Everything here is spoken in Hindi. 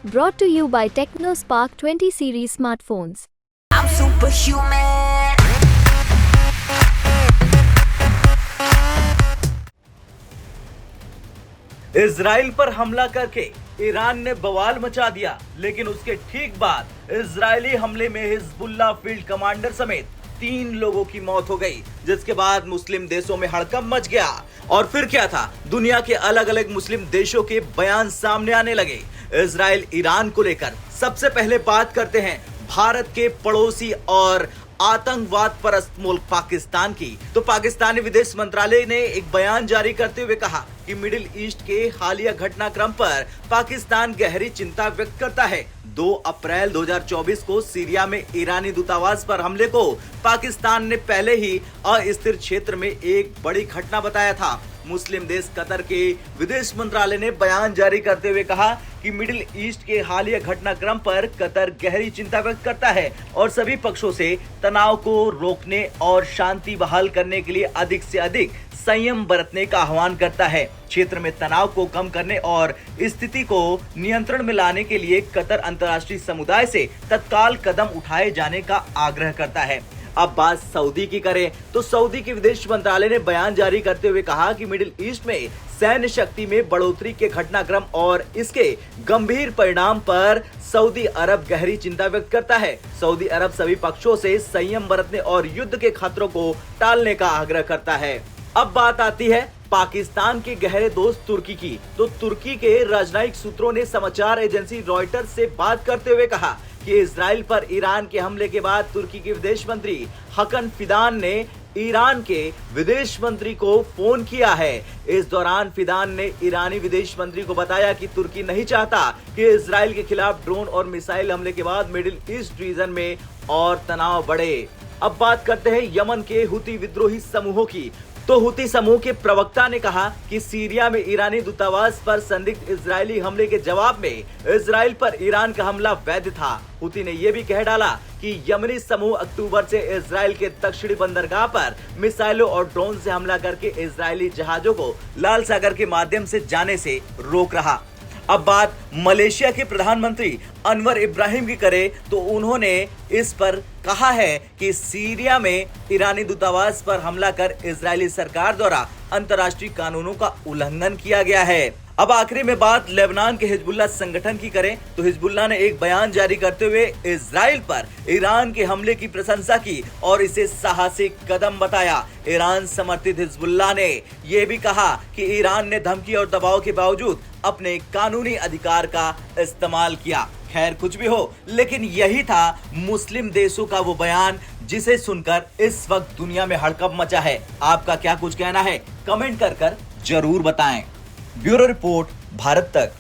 Brought to you by TechnoSpark 20 series smartphones. I'm superhuman. Israel पर हमला करके ईरान ने बवाल मचा दिया, लेकिन उसके ठीक बाद इजरायली हमले में हिजबुल्लाह फील्ड कमांडर समेत 3 लोगों की मौत हो गई, जिसके बाद मुस्लिम देशों में हड़कंप मच गया। और फिर क्या था, दुनिया के अलग अलग मुस्लिम देशों के बयान सामने आने लगे इजराइल ईरान को लेकर। सबसे पहले बात करते हैं भारत के पड़ोसी और आतंकवाद परस्त मुल्क पाकिस्तान की। तो पाकिस्तानी विदेश मंत्रालय ने एक बयान जारी करते हुए कहा कि मिडिल ईस्ट के हालिया घटनाक्रम पर पाकिस्तान गहरी चिंता व्यक्त करता है। 2 अप्रैल 2024 को सीरिया में ईरानी दूतावास पर हमले को पाकिस्तान ने पहले ही अस्थिर क्षेत्र में एक बड़ी घटना बताया था। मुस्लिम देश कतर के विदेश मंत्रालय ने बयान जारी करते हुए कहा कि मिडिल ईस्ट के हालिया घटनाक्रम पर कतर गहरी चिंता व्यक्त करता है और सभी पक्षों से तनाव को रोकने और शांति बहाल करने के लिए अधिक से अधिक संयम बरतने का आह्वान करता है। क्षेत्र में तनाव को कम करने और स्थिति को नियंत्रण में लाने के लिए कतर अंतर्राष्ट्रीय समुदाय से तत्काल कदम उठाए जाने का आग्रह करता है। अब बात सऊदी की करें तो सऊदी के विदेश मंत्रालय ने बयान जारी करते हुए कहा कि मिडिल ईस्ट में सैन्य शक्ति में बढ़ोतरी के घटनाक्रम और इसके गंभीर परिणाम पर सऊदी अरब गहरी चिंता व्यक्त करता है। सऊदी अरब सभी पक्षों से संयम बरतने और युद्ध के खतरों को टालने का आग्रह करता है। अब बात आती है पाकिस्तान के गहरे दोस्त तुर्की की। तो तुर्की के राजनयिक सूत्रों ने समाचार एजेंसी रॉयटर्स से बात करते हुए कहा कि इजराइल पर ईरान के हमले के बाद तुर्की के विदेश मंत्री हकन फिदान ने ईरान के विदेश मंत्री को फोन किया है। इस दौरान फिदान ने ईरानी विदेश मंत्री को बताया कि तुर्की नहीं चाहता कि इजराइल के खिलाफ ड्रोन और मिसाइल हमले के बाद मिडिल ईस्ट रीजन में और तनाव बढ़े। अब बात करते हैं यमन के हुती विद्रोही समूहों की। तो हुती समूह के प्रवक्ता ने कहा कि सीरिया में ईरानी दूतावास पर संदिग्ध इजरायली हमले के जवाब में इजराइल पर ईरान का हमला वैध था। हुती ने यह भी कह डाला कि यमनी समूह अक्टूबर से इजराइल के दक्षिणी बंदरगाह पर मिसाइलों और ड्रोन से हमला करके इजरायली जहाजों को लाल सागर के माध्यम से जाने से रोक रहा। अब बात मलेशिया के प्रधानमंत्री अनवर इब्राहिम की करें तो उन्होंने इस पर कहा है कि सीरिया में ईरानी दूतावास पर हमला कर इजरायली सरकार द्वारा अंतर्राष्ट्रीय कानूनों का उल्लंघन किया गया है। अब आखिरी में बात लेबनान के हिजबुल्लाह संगठन की करें तो हिजबुल्लाह ने एक बयान जारी करते हुए इजराइल पर ईरान के हमले की प्रशंसा की और इसे साहसिक कदम बताया। ईरान समर्थित हिजबुल्लाह ने यह भी कहा कि ईरान ने धमकी और दबाव के बावजूद अपने कानूनी अधिकार का इस्तेमाल किया। खैर कुछ भी हो, लेकिन यही था मुस्लिम देशों का वो बयान जिसे सुनकर इस वक्त दुनिया में हड़कंप मचा है। आपका क्या कुछ कहना है, कमेंट कर जरूर बताएं। ब्यूरो रिपोर्ट, भारत तक।